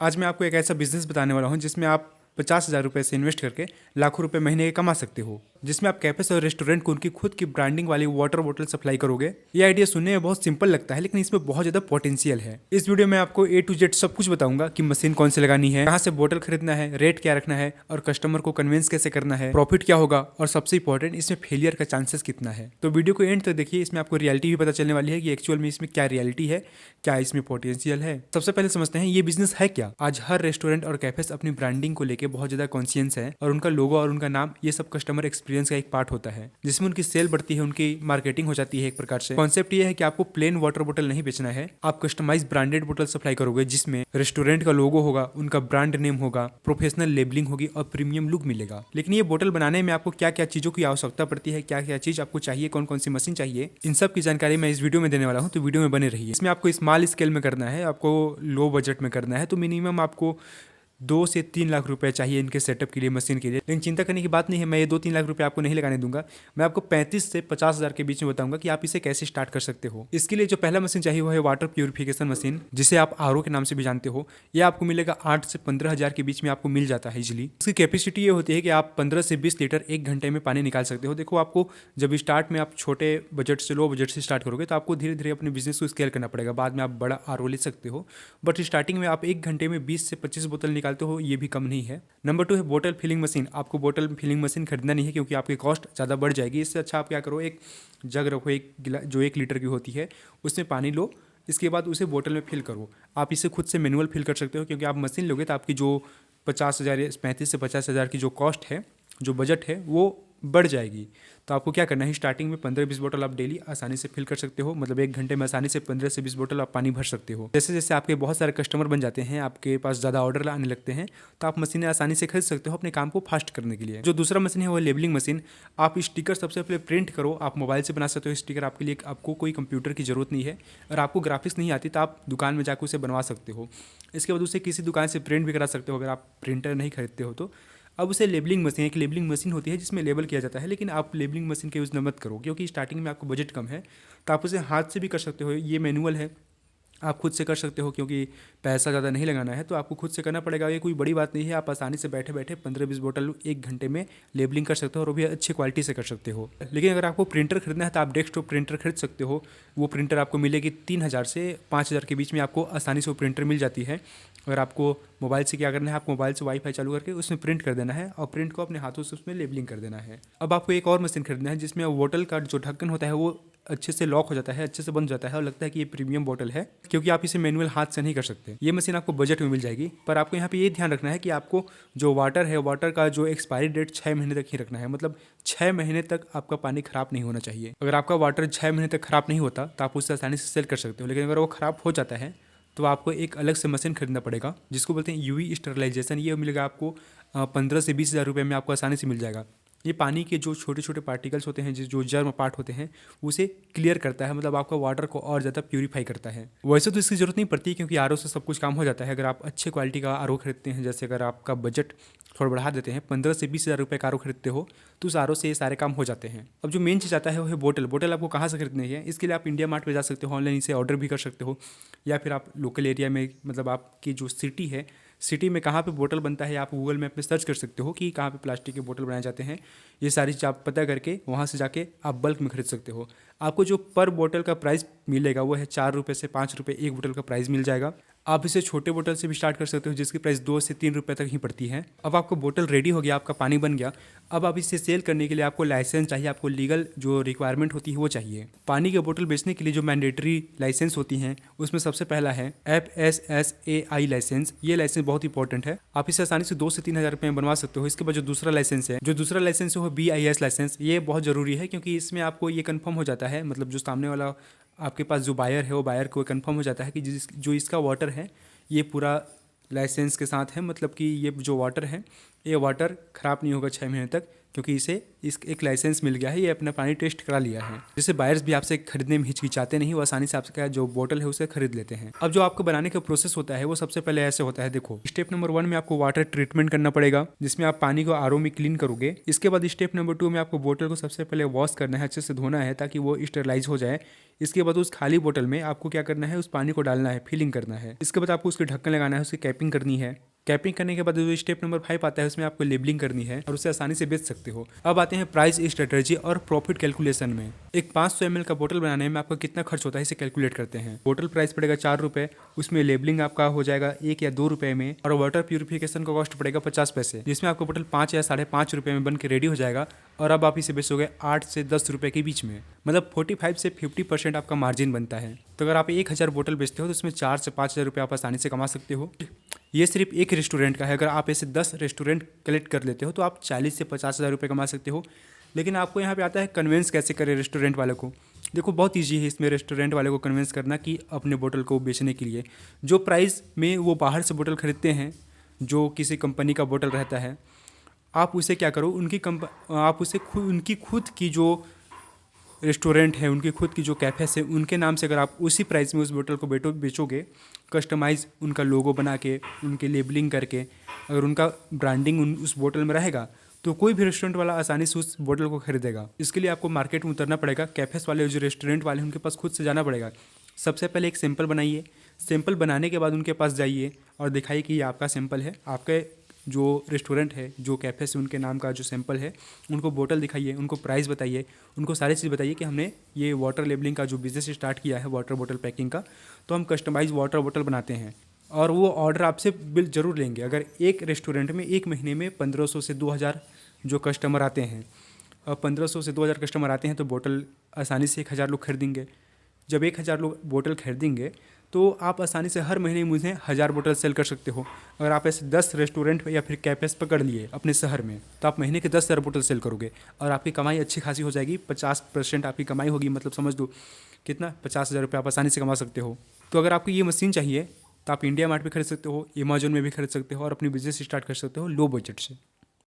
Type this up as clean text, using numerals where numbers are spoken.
आज मैं आपको एक ऐसा बिजनेस बताने वाला हूँ जिसमें आप 50,000 रुपये से इन्वेस्ट करके लाखों रुपए महीने के कमा सकते हो, जिसमें आप कैफेस और रेस्टोरेंट को उनकी खुद की ब्रांडिंग वाली वाटर बोतल सप्लाई करोगे। ये आइडिया सुनने में बहुत सिंपल लगता है, लेकिन इसमें बहुत ज़्यादा पोटेंशियल है। इस वीडियो में आपको A to Z सब कुछ बताऊंगा कि मशीन कौन से लगानी है, कहाँ से बोतल खरीदना है, रेट क्या रखना है और कस्टमर को कन्विंस कैसे करना है, प्रॉफिट क्या होगा और सबसे इंपॉर्टेंट इसमें फेलियर का चांसेस कितना है। तो वीडियो को एंड तक देखिए, इसमें आपको रियलिटी भी पता चलने वाली है कि एक्चुअल में इसमें क्या रियलिटी है, क्या इसमें पोटेंशियल है। सबसे पहले समझते हैं ये बिजनेस है क्या। आज हर रेस्टोरेंट और कैफेस अपनी ब्रांडिंग को लेकर बहुत ज्यादा कॉन्शियस है और उनका लोगो और उनका नाम ये सब कस्टमर एक्सपीरियंस का एक पार्ट होता है, जिसमें उनकी सेल बढ़ती है, उनकी मार्केटिंग हो जाती है। एक प्रकार से कॉन्सेप्ट ये है कि आपको प्लेन वाटर बोतल नहीं बेचना है, आप कस्टमाइज ब्रांडेड बोतल सप्लाई करोगे जिसमें रेस्टोरेंट का लोगो होगा, उनका ब्रांड नेम होगा, प्रोफेशनल लेबलिंग होगी और प्रीमियम लुक मिलेगा। लेकिन ये बोतल बनाने में आपको क्या क्या चीजों की आवश्यकता पड़ती है, क्या क्या चीज आपको चाहिए, कौन कौन सी मशीन चाहिए, इन सब की जानकारी मैं इस वीडियो में देने वाला हूँ। तो वीडियो में बने रहिए। इसमें आपको स्मॉल स्केल में करना है, आपको लो बजट में करना है, तो मिनिमम आपको 2 से 3 लाख रुपए चाहिए इनके सेटअप के लिए, मशीन के लिए। लेकिन चिंता करने की बात नहीं है, मैं ये 2-3 लाख रुपए आपको नहीं लगाने दूंगा। मैं आपको 35 से 50 हज़ार के बीच में बताऊंगा कि आप इसे कैसे स्टार्ट कर सकते हो। इसके लिए जो पहला मशीन चाहिए वो है वाटर प्यूरिफिकेशन मशीन, जिसे आप आरओ के नाम से भी जानते हो। ये आपको मिलेगा 8 से 15 हज़ार के बीच में आपको मिल जाता है इजिली। इसकी कैपेसिटी ये होती है कि आप 15 से 20 लीटर 1 घंटे में पानी निकाल सकते हो। देखो, आपको जब स्टार्ट में आप छोटे बजट से, लो बजट से स्टार्ट करोगे तो आपको धीरे धीरे अपने बिजनेस को स्केल करना पड़ेगा। बाद में आप बड़ा आरओ ले सकते हो, बट स्टार्टिंग में आप 1 घंटे में 20 से 25 बोतल निकालते हो, ये भी कम नहीं है। नंबर 2 है बोतल फिलिंग मशीन। आपको बोतल फिलिंग मशीन खरीदना नहीं है क्योंकि आपकी कॉस्ट ज़्यादा बढ़ जाएगी। इससे अच्छा आप क्या करो, एक जग रखो, एक गिलास जो 1 लीटर की होती है, उसमें पानी लो, इसके बाद उसे बोतल में फिल करो। आप इसे खुद से मैनुअल फिल कर सकते हो, क्योंकि आप मशीन लोगे तो आपकी जो 50,000 या 35 से 50 हज़ार की जो कॉस्ट है, जो बजट है, वो बढ़ जाएगी। तो आपको क्या करना है, स्टार्टिंग में 15-20 बोतल आप डेली आसानी से फिल कर सकते हो। मतलब 1 घंटे में आसानी से 15 से 20 बोतल आप पानी भर सकते हो। जैसे जैसे आपके बहुत सारे कस्टमर बन जाते हैं, आपके पास ज़्यादा ऑर्डर आने लगते हैं, तो आप मशीनें आसानी से खरीद सकते हो अपने काम को फास्ट करने के लिए। जो दूसरा मशीन है वो है लेबलिंग मशीन। आप स्टिकर सबसे पहले प्रिंट करो, आप मोबाइल से बना सकते हो स्टिकर। आपके लिए आपको कोई कंप्यूटर की जरूरत नहीं है। और आपको ग्राफिक्स नहीं आती तो आप दुकान में जाकर उसे बनवा सकते हो। इसके बाद उसे किसी दुकान से प्रिंट भी करा सकते हो, अगर आप प्रिंटर नहीं खरीदते हो तो। अब उसे लेबलिंग मशीन, एक लेबलिंग मशीन होती है जिसमें लेबल किया जाता है। लेकिन आप लेबलिंग मशीन का यूज़ न मत करो, क्योंकि स्टार्टिंग में आपको बजट कम है। तो आप उसे हाथ से भी कर सकते हो, ये मैनुअल है, आप खुद से कर सकते हो, क्योंकि पैसा ज़्यादा नहीं लगाना है तो आपको खुद से करना पड़ेगा। ये कोई बड़ी बात नहीं है, आप आसानी से बैठे बैठे 15-20 बोतल 1 घंटे में लेबलिंग कर सकते हो, और वो भी अच्छी क्वालिटी से कर सकते हो। लेकिन अगर आपको प्रिंटर खरीदना है तो आप डेस्कटॉप प्रिंटर खरीद सकते हो। वो प्रिंटर आपको मिलेगी 3,000 से 5,000 के बीच में, आपको आसानी से वो प्रिंटर मिल जाती है। अगर आपको मोबाइल से क्या करना है, आपको मोबाइल से वाईफाई चालू करके उसमें प्रिंट कर देना है और प्रिंट को अपने हाथों से उसमें लेबलिंग कर देना है। अब आपको एक और मशीन खरीदना है जिसमें बोतल का जो ढक्कन होता है वो अच्छे से लॉक हो जाता है, अच्छे से बंद जाता है और लगता है कि ये प्रीमियम बोतल है, क्योंकि आप इसे मैनुअल हाथ से नहीं कर सकते। ये मशीन आपको बजट में मिल जाएगी। पर आपको यहाँ पे ये ध्यान रखना है कि आपको जो वाटर है, वाटर का जो एक्सपायरी डेट 6 महीने तक ही रखना है। मतलब 6 महीने तक आपका पानी खराब नहीं होना चाहिए। अगर आपका वाटर 6 महीने तक खराब नहीं होता तो आप उससे आसानी से सेल कर सकते हो। लेकिन अगर वो खराब हो जाता है तो आपको एक अलग से मशीन खरीदना पड़ेगा, जिसको बोलते हैं यूवी स्टरलाइजेशन। ये मिलेगा आपको 15 से 20 हज़ार रुपये में, आपको आसानी से मिल जाएगा। ये पानी के जो छोटे छोटे पार्टिकल्स होते हैं, जो जर्म पार्ट होते हैं, उसे क्लियर करता है। मतलब आपका वाटर को और ज़्यादा प्यूरीफाई करता है। वैसे तो इसकी ज़रूरत नहीं पड़ती, क्योंकि आरओ से सब कुछ काम हो जाता है। अगर आप अच्छे क्वालिटी का आरओ खरीदते हैं, जैसे अगर आपका बजट थोड़ा बढ़ा देते हैं, 15 से 20 हज़ार रुपये का आरओ खरीदते हो, तो उस आरओ से ये सारे काम हो जाते हैं। अब जो मेन चीज़ आता है वो है बोतल। बोतल आपको कहाँ से खरीदनी है, इसके लिए आप इंडिया मार्ट पे जा सकते हो, ऑनलाइन इसे ऑर्डर भी कर सकते हो, या फिर आप लोकल एरिया में, मतलब आपकी जो सिटी है, सिटी में कहाँ पे बोतल बनता है, आप गूगल मैप में सर्च कर सकते हो कि कहाँ पे प्लास्टिक के बोतल बनाए जाते हैं। ये सारी चीज़ आप पता करके वहाँ से जाके आप बल्क में खरीद सकते हो। आपको जो पर बोतल का प्राइस मिलेगा वो है 4 रुपये से 5 रुपये, एक बोतल का प्राइस मिल जाएगा। आप इसे छोटे बोतल से भी स्टार्ट कर सकते हो, जिसकी प्राइस 2 से 3 रुपये तक ही पड़ती है। अब आपको बोतल रेडी हो गया, आपका पानी बन गया। अब आप इसे सेल करने के लिए आपको लाइसेंस चाहिए, आपको लीगल जो रिक्वायरमेंट होती है वो चाहिए। पानी के बोतल बेचने के लिए जो मैंडेटरी लाइसेंस होती हैं, उसमें सबसे पहला है FSSAI लाइसेंस। ये लाइसेंस बहुत इंपॉर्टेंट है। आप इसे आसानी से 2 से 3 हज़ार रुपये में बनवा सकते हो। इसके बाद जो दूसरा लाइसेंस है, वो BIS लाइसेंस। ये बहुत ज़रूरी है, क्योंकि इसमें आपको ये कन्फर्म हो जाता है, मतलब जो सामने वाला आपके पास जो बायर है, वो बायर को कन्फर्म हो जाता है कि जो इसका वाटर है ये पूरा लाइसेंस के साथ है। मतलब कि ये जो वाटर है, ये वाटर ख़राब नहीं होगा 6 महीने तक, क्योंकि इसे एक लाइसेंस मिल गया है, ये अपना पानी टेस्ट करा लिया है, जिससे बायर्स भी आपसे खरीदने में हिचकिचाते नहीं, वो आसानी से आपसे जो बोतल है उसे खरीद लेते हैं। अब जो आपको बनाने का प्रोसेस होता है वो सबसे पहले ऐसे होता है। देखो, स्टेप नंबर 1 में आपको वाटर ट्रीटमेंट करना पड़ेगा, जिसमें आप पानी को आरओ में क्लीन करोगे। इसके बाद स्टेप नंबर 2 में आपको बोतल को सबसे पहले वॉश करना है, अच्छे से धोना है ताकि वो स्टेरलाइज हो जाए। इसके बाद उस खाली बोतल में आपको क्या करना है, उस पानी को डालना है, फिलिंग करना है। इसके बाद आपको उसके ढक्कन लगाना है, उसकी कैपिंग करनी है। कैपिंग करने के बाद जो स्टेप नंबर 5 आता है उसमें आपको लेबलिंग करनी है और उसे आसानी से बेच सकते हो। अब आते हैं प्राइस स्ट्रेटजी और प्रॉफिट कैलकुलेशन में। एक 500 ml का बोतल बनाने में आपका कितना खर्च होता है इसे कैलकुलेट करते हैं। बोतल प्राइस पड़ेगा 4 रुपये, उसमें लेबलिंग आपका हो जाएगा 1 या 2 रुपये में, और वाटर प्यूरिफिकेशन का कॉस्ट पड़ेगा 50 पैसे, जिसमें आपका बोतल 5 या 5.5 रुपये में बन के रेडी हो जाएगा। और अब आप इसे बेचोगे 8 से 10 रुपये के बीच में, मतलब 45 से 50% आपका मार्जिन बनता है। तो अगर आप 1000 बोतल बेचते हो तो उसमें 4 से 5 हज़ार रुपये आप आसानी से कमा सकते हो। ये सिर्फ एक रेस्टोरेंट का है। अगर आप ऐसे 10 रेस्टोरेंट कलेक्ट कर लेते हो तो आप 40 से 50 हज़ार रुपये कमा सकते हो। लेकिन आपको यहाँ पे आता है कन्विंस कैसे करें रेस्टोरेंट वालों को। देखो, बहुत ईजी है इसमें रेस्टोरेंट वाले को कन्विंस करना कि अपने बोतल को बेचने के लिए जो प्राइस में वो बाहर से बोतल खरीदते हैं, जो किसी कंपनी का बोतल रहता है, आप उसे क्या करो, आप उसे उनकी खुद की जो रेस्टोरेंट है, उनकी खुद की जो कैफ़ेस है, उनके नाम से अगर आप उसी प्राइस में उस बोतल को बेचोगे, कस्टमाइज़ उनका लोगो बना के, उनके लेबलिंग करके, अगर उनका ब्रांडिंग उस बोतल में रहेगा तो कोई भी रेस्टोरेंट वाला आसानी से उस बोतल को खरीदेगा। इसके लिए आपको मार्केट में उतरना पड़ेगा। कैफ़ेस वाले, जो रेस्टोरेंट वाले हैं, उनके पास खुद से जाना पड़ेगा। सबसे पहले एक सैंपल बनाइए। सैंपल बनाने के बाद उनके पास जाइए और दिखाइए कि ये आपका सैंपल है। आपके जो रेस्टोरेंट है, जो कैफ़े से उनके नाम का जो सैंपल है, उनको बोतल दिखाइए, उनको प्राइस बताइए, उनको सारी चीज़ बताइए कि हमने ये वाटर लेबलिंग का जो बिज़नेस स्टार्ट किया है, वाटर बोतल पैकिंग का, तो हम कस्टमाइज वाटर बोतल बनाते हैं। और वो ऑर्डर आपसे बिल ज़रूर लेंगे। अगर एक रेस्टोरेंट में एक महीने में 1500 से 2000 जो कस्टमर आते हैं, और 1500 से 2000 कस्टमर आते हैं तो बोतल आसानी से 1000 लोग खरीदेंगे। जब 1000 लोग बोतल खरीदेंगे तो आप आसानी से हर महीने मुझे 1000 बोतल सेल कर सकते हो। अगर आप ऐसे 10 रेस्टोरेंट या फिर कैफ़ेस पकड़ लिए अपने शहर में, तो आप महीने के 10,000 बोतल सेल करोगे और आपकी कमाई अच्छी खासी हो जाएगी। 50% आपकी कमाई होगी, मतलब समझ लो कितना, 50,000 रुपये आप आसानी से कमा सकते हो। तो अगर आपको ये मशीन चाहिए तो आप इंडिया मार्ट पे खरीद सकते हो, अमेजोन में भी खरीद सकते हो और अपनी बिजनेस स्टार्ट कर सकते हो लो बजट से।